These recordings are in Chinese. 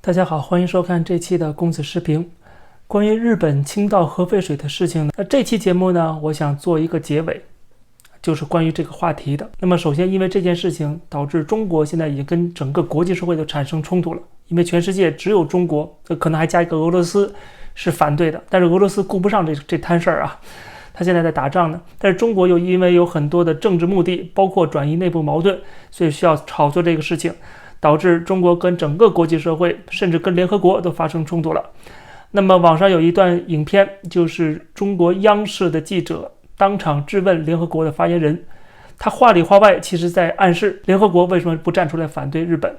大家好，欢迎收看这期的公子视频。关于日本倾倒核废水的事情呢，这期节目呢，我想做一个结尾，就是关于这个话题的。那么首先，因为这件事情导致中国现在已经跟整个国际社会都产生冲突了，因为全世界只有中国，可能还加一个俄罗斯是反对的，但是俄罗斯顾不上这摊事儿啊，他现在在打仗呢。但是中国又因为有很多的政治目的，包括转移内部矛盾，所以需要炒作这个事情，导致中国跟整个国际社会甚至跟联合国都发生冲突了。那么网上有一段影片，就是中国央视的记者当场质问联合国的发言人，他话里话外其实在暗示联合国为什么不站出来反对日本，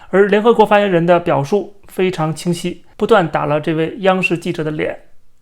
而联合国发言人的表述非常清晰，不断打了这位央视记者的脸。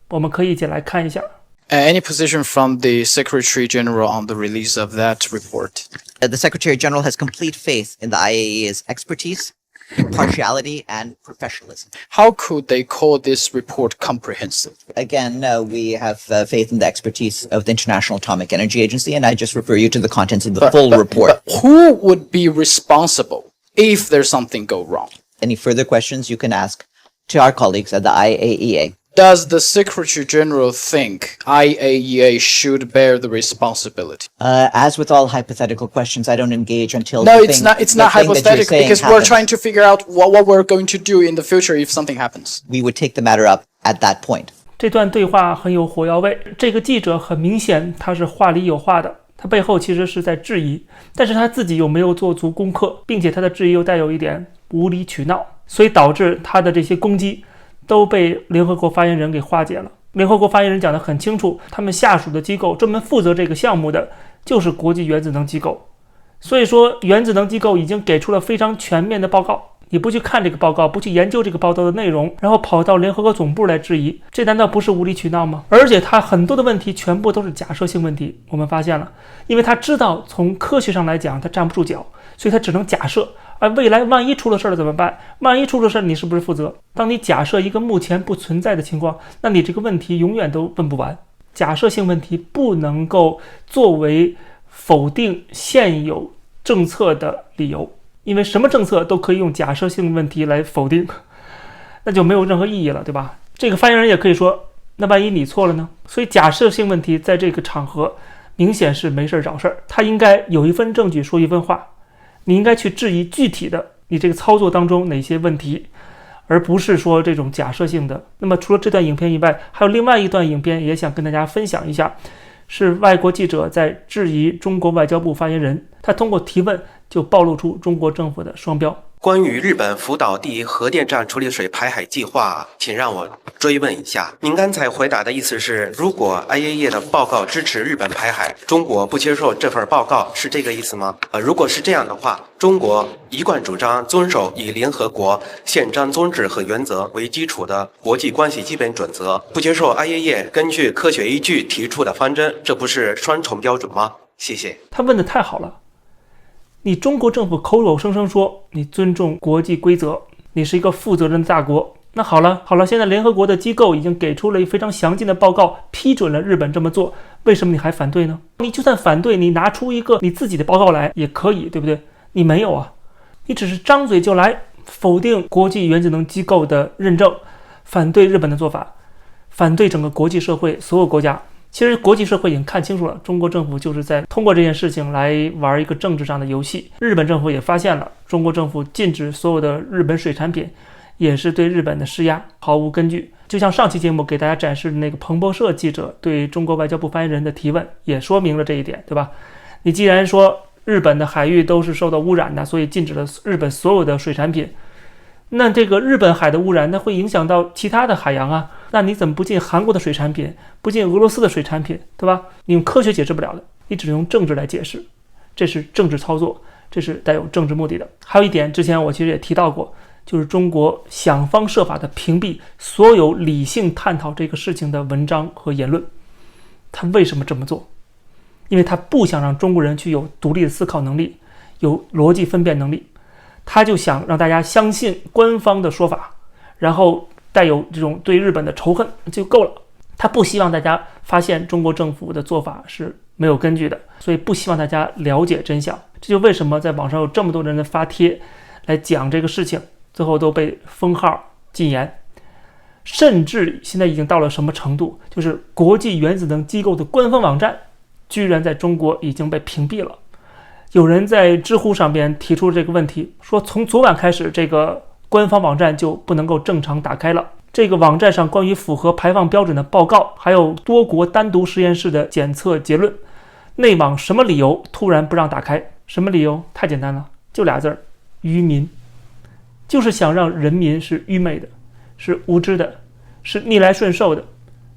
我们可以一起来看一下。Any position from the Secretary General on the release of that report? The Secretary General has complete faith in the IAEA's expertise, impartiality, and professionalism. How could they call this report comprehensive? Again, we have faith in the expertise of the International Atomic Energy Agency, and I just refer you to the contents of the full report. But who would be responsible if there's something go wrong? Any further questions you can ask to our colleagues at the IAEA. Does the Secretary General think IAEA should bear the responsibility? As with all hypothetical questions, I don't engage until No, the it's thing, not. It's not the thing that you're hypothetical saying because happens. we're trying to figure out what we're going to do in the future if something happens. We would take the matter up at that point. 这段对话很有火药味，这个记者很明显他是话里有话的，他背后其实是在质疑，但是他自己又没有做足功课，并且他的质疑又带有一点无理取闹，所以导致他的这些攻击都被联合国发言人给化解了。联合国发言人讲得很清楚，他们下属的机构专门负责这个项目的就是国际原子能机构，所以说原子能机构已经给出了非常全面的报告，你不去看这个报告，不去研究这个报道的内容，然后跑到联合国总部来质疑，这难道不是无理取闹吗？而且他很多的问题全部都是假设性问题，我们发现了，因为他知道从科学上来讲他站不住脚，所以他只能假设，而未来万一出了事了怎么办？万一出了事你是不是负责？当你假设一个目前不存在的情况，那你这个问题永远都问不完。假设性问题不能够作为否定现有政策的理由，因为什么政策都可以用假设性问题来否定，那就没有任何意义了，对吧？这个发言人也可以说，那万一你错了呢？所以假设性问题在这个场合明显是没事找事儿，他应该有一份证据说一份话，你应该去质疑具体的你这个操作当中哪些问题，而不是说这种假设性的。那么除了这段影片以外，还有另外一段影片也想跟大家分享一下，是外国记者在质疑中国外交部发言人，他通过提问就暴露出中国政府的双标。关于日本福岛第一核电站处理水排海计划，请让我追问一下，您刚才回答的意思是，如果 IAEA 的报告支持日本排海，中国不接受这份报告，是这个意思吗？如果是这样的话，中国一贯主张遵守以联合国宪章宗旨和原则为基础的国际关系基本准则，不接受 IAEA 根据科学依据提出的方针，这不是双重标准吗？谢谢。他问的太好了，你中国政府口口声声说你尊重国际规则，你是一个负责任的大国，那好了，现在联合国的机构已经给出了一非常详尽的报告，批准了日本这么做，为什么你还反对呢？你就算反对，你拿出一个你自己的报告来也可以，对不对？你没有啊，你只是张嘴就来否定国际原子能机构的认证，反对日本的做法，反对整个国际社会所有国家。其实国际社会已经看清楚了，中国政府就是在通过这件事情来玩一个政治上的游戏。日本政府也发现了，中国政府禁止所有的日本水产品也是对日本的施压，毫无根据。就像上期节目给大家展示的那个彭博社记者对中国外交部发言人的提问，也说明了这一点，对吧？你既然说日本的海域都是受到污染的，所以禁止了日本所有的水产品，那这个日本海的污染那会影响到其他的海洋啊，那你怎么不进韩国的水产品，不进俄罗斯的水产品，对吧？你用科学解释不了的，你只能用政治来解释，这是政治操作，这是带有政治目的的。还有一点，之前我其实也提到过，就是中国想方设法的屏蔽所有理性探讨这个事情的文章和言论。他为什么这么做？因为他不想让中国人去有独立的思考能力，有逻辑分辨能力，他就想让大家相信官方的说法，然后带有这种对日本的仇恨就够了。他不希望大家发现中国政府的做法是没有根据的，所以不希望大家了解真相。这就为什么在网上有这么多人的发帖来讲这个事情。最后都被封号禁言。甚至现在已经到了什么程度，就是国际原子能机构的官方网站居然在中国已经被屏蔽了。有人在知乎上边提出这个问题，说从昨晚开始，这个官方网站就不能够正常打开了。这个网站上关于符合排放标准的报告，还有多国单独实验室的检测结论，内网什么理由突然不让打开？什么理由？太简单了，就俩字儿：愚民。就是想让人民是愚昧的，是无知的，是逆来顺受的，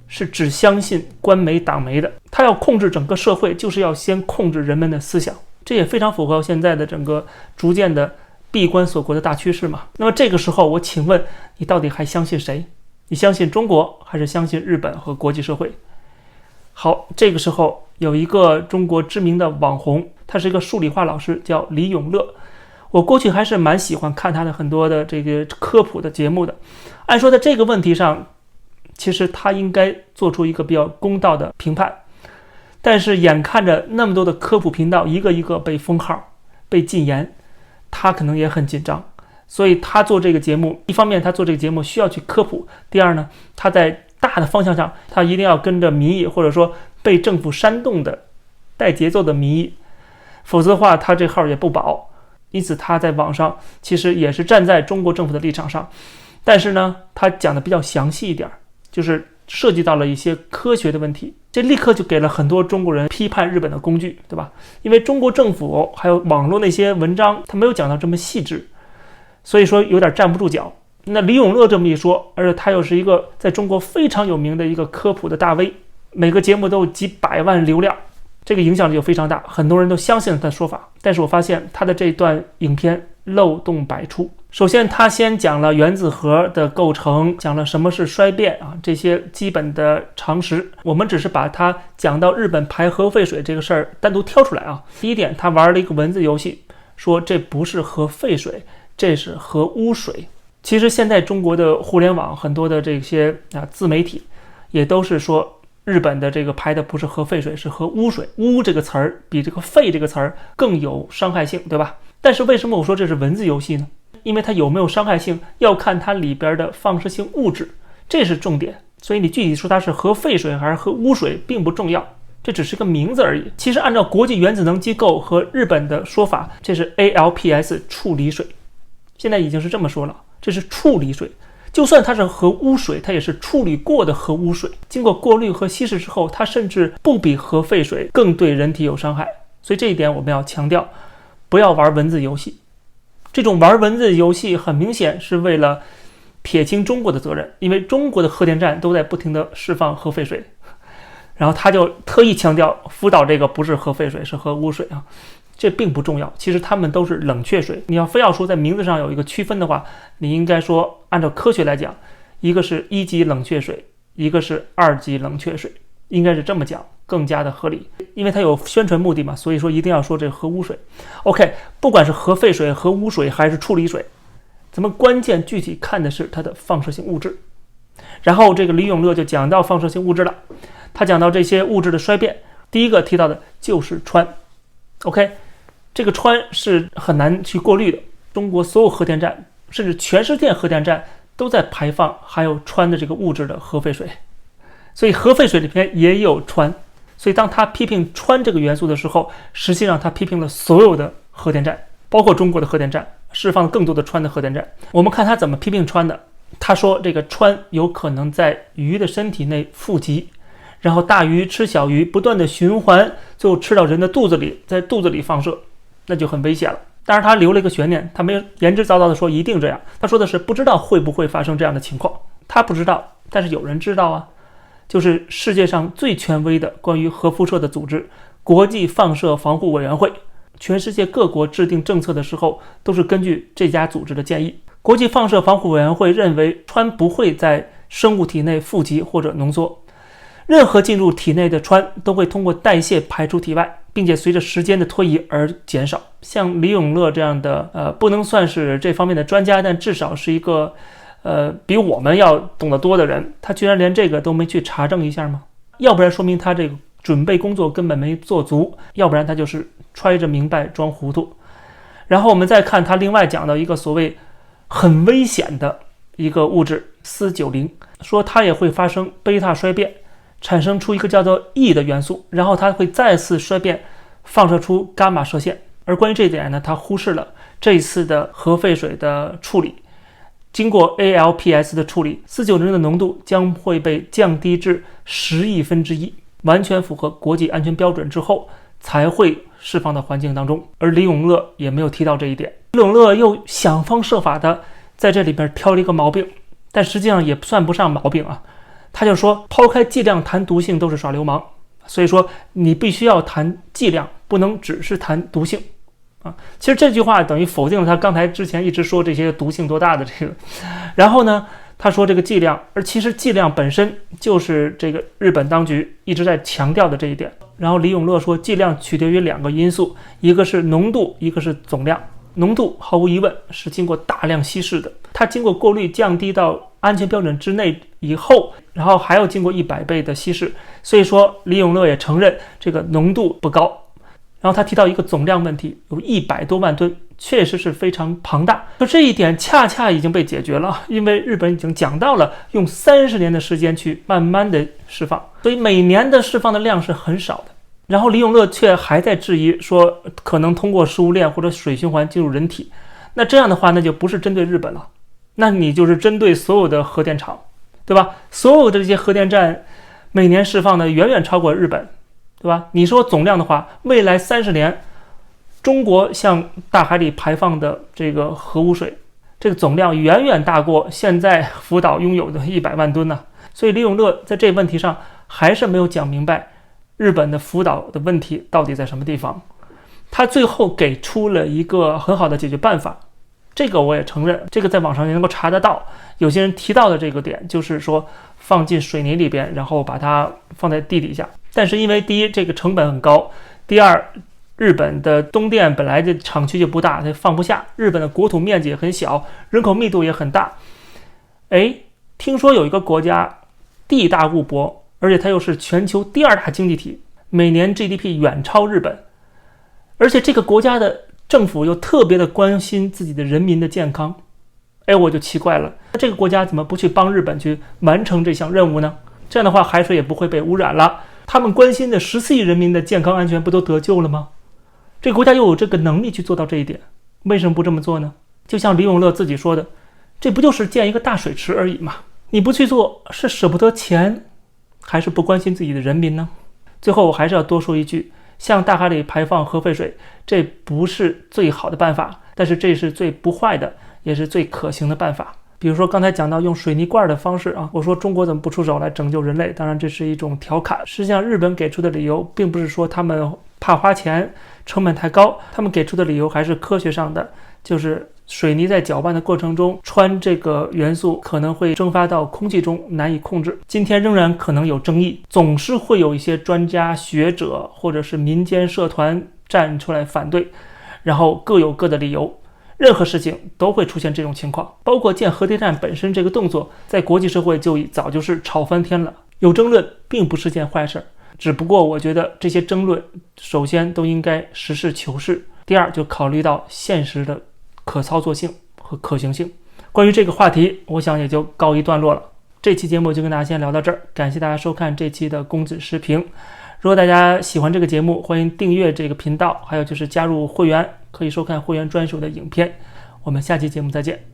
是只相信官媒党媒的。他要控制整个社会，就是要先控制人们的思想。这也非常符合现在的整个逐渐的闭关锁国的大趋势嘛。那么这个时候，我请问你到底还相信谁？你相信中国，还是相信日本和国际社会？好，这个时候有一个中国知名的网红，他是一个数理化老师，叫李永乐。我过去还是蛮喜欢看他的很多的这个科普的节目的。按说在这个问题上，其实他应该做出一个比较公道的评判。但是眼看着那么多的科普频道一个一个被封号、被禁言，他可能也很紧张。所以他做这个节目，一方面他做这个节目需要去科普，第二呢，他在大的方向上，他一定要跟着民意，或者说被政府煽动的带节奏的民意，否则的话他这号也不保。因此他在网上其实也是站在中国政府的立场上，但是呢，他讲的比较详细一点，就是涉及到了一些科学的问题，这立刻就给了很多中国人批判日本的工具，对吧？因为中国政府还有网络那些文章，他没有讲到这么细致，所以说有点站不住脚。那李永乐这么一说，而且他又是一个在中国非常有名的一个科普的大 V， 每个节目都有几百万流量，这个影响力就非常大，很多人都相信了他的说法。但是我发现他的这段影片漏洞百出。首先他先讲了原子核的构成，讲了什么是衰变啊，这些基本的常识。我们只是把他讲到日本排核废水这个事儿单独挑出来啊。第一点，他玩了一个文字游戏，说这不是核废水，这是核污水。其实现在中国的互联网很多的这些自媒体也都是说日本的这个排的不是核废水，是核污水。污这个词儿比这个废这个词儿更有伤害性，对吧？但是为什么我说这是文字游戏呢？因为它有没有伤害性要看它里边的放射性物质，这是重点。所以你具体说它是核废水还是核污水并不重要，这只是个名字而已。其实按照国际原子能机构和日本的说法，这是 ALPS 处理水，现在已经是这么说了，这是处理水。就算它是核污水，它也是处理过的核污水，经过过滤和稀释之后，它甚至不比核废水更对人体有伤害。所以这一点我们要强调，不要玩文字游戏。这种玩文字游戏很明显是为了撇清中国的责任，因为中国的核电站都在不停的释放核废水，然后他就特意强调福岛这个不是核废水，是核污水啊。这并不重要，其实它们都是冷却水。你要非要说在名字上有一个区分的话，你应该说按照科学来讲，一个是1级冷却水，一个是2级冷却水，应该是这么讲更加的合理。因为它有宣传目的嘛，所以说一定要说这核污水。 OK， 不管是核废水、核污水还是处理水，咱们关键具体看的是它的放射性物质。然后这个李永乐就讲到放射性物质了，他讲到这些物质的衰变，第一个提到的就是氚。 OK，这个氚是很难去过滤的，中国所有核电站甚至全世界核电站都在排放含有氚的这个物质的核废水，所以核废水里面也有氚。所以当他批评氚这个元素的时候，实际上他批评了所有的核电站，包括中国的核电站，释放更多的氚的核电站。我们看他怎么批评氚的，他说这个氚有可能在鱼的身体内富集，然后大鱼吃小鱼，不断的循环，最后吃到人的肚子里，在肚子里放射，那就很危险了。当然他留了一个悬念，他没有言之凿凿的说一定这样，他说的是不知道会不会发生这样的情况，他不知道，但是有人知道啊，就是世界上最权威的关于核辐射的组织国际放射防护委员会，全世界各国制定政策的时候都是根据这家组织的建议。国际放射防护委员会认为氚不会在生物体内富集或者浓缩，任何进入体内的氚都会通过代谢排出体外，并且随着时间的推移而减少。像李永乐这样的不能算是这方面的专家，但至少是一个比我们要懂得多的人，他居然连这个都没去查证一下吗？要不然说明他这个准备工作根本没做足，要不然他就是揣着明白装糊涂。然后我们再看他另外讲到一个所谓很危险的一个物质铯90，说它也会发生贝塔衰变，产生出一个叫做 E 的元素，然后它会再次衰变，放射出伽马射线。而关于这一点呢，他忽视了这一次的核废水的处理，经过 ALPS 的处理，铯90的浓度将会被降低至10亿分之一，完全符合国际安全标准之后才会释放到环境当中。而李永乐也没有提到这一点，李永乐又想方设法的在这里边挑了一个毛病，但实际上也算不上毛病啊。他就说抛开剂量谈毒性都是耍流氓，所以说你必须要谈剂量，不能只是谈毒性啊。其实这句话等于否定了他刚才之前一直说这些毒性多大的这个。然后呢，他说这个剂量，而其实剂量本身就是这个日本当局一直在强调的这一点。然后李永乐说剂量取决于2个因素，一个是浓度，一个是总量。浓度毫无疑问是经过大量稀释的，它经过过滤降低到安全标准之内以后，然后还要经过100倍的稀释，所以说李永乐也承认这个浓度不高。然后他提到一个总量问题，有100多万吨，确实是非常庞大。可这一点恰恰已经被解决了，因为日本已经讲到了用30年的时间去慢慢的释放，所以每年的释放的量是很少的。然后李永乐却还在质疑说可能通过食物链或者水循环进入人体，那这样的话那就不是针对日本了，那你就是针对所有的核电厂，对吧？所有的这些核电站每年释放的远远超过日本，对吧？你说总量的话，未来30年中国向大海里排放的这个核污水，这个总量远远大过现在福岛拥有的100万吨呢。所以李永乐在这问题上还是没有讲明白日本的福岛的问题到底在什么地方。他最后给出了一个很好的解决办法，这个我也承认，这个在网上也能够查得到。有些人提到的这个点就是说放进水泥里边，然后把它放在地底下。但是因为第一这个成本很高，第二日本的东电本来的厂区就不大，它放不下，日本的国土面积也很小，人口密度也很大。听说有一个国家地大物博，而且它又是全球第2大经济体，每年 GDP 远超日本，而且这个国家的政府又特别的关心自己的人民的健康。我就奇怪了，这个国家怎么不去帮日本去完成这项任务呢？这样的话海水也不会被污染了，他们关心的14亿人民的健康安全不都得救了吗？这个国家又有这个能力去做到这一点，为什么不这么做呢？就像李永乐自己说的，这不就是建一个大水池而已嘛，你不去做是舍不得钱，还是不关心自己的人民呢？最后我还是要多说一句，向大海里排放核废水，这不是最好的办法，但是这是最不坏的，也是最可行的办法。比如说刚才讲到用水泥罐的方式啊，我说中国怎么不出手来拯救人类，当然这是一种调侃。实际上日本给出的理由并不是说他们怕花钱，成本太高，他们给出的理由还是科学上的，就是水泥在搅拌的过程中氚这个元素可能会蒸发到空气中，难以控制。今天仍然可能有争议，总是会有一些专家学者或者是民间社团站出来反对，然后各有各的理由。任何事情都会出现这种情况，包括建核电站本身这个动作，在国际社会就早就是吵翻天了。有争论并不是件坏事，只不过我觉得这些争论首先都应该实事求是，第二就考虑到现实的可操作性和可行性。关于这个话题我想也就告一段落了，这期节目就跟大家先聊到这儿，感谢大家收看这期的公子时评。如果大家喜欢这个节目，欢迎订阅这个频道，还有就是加入会员，可以收看会员专属的影片。我们下期节目再见。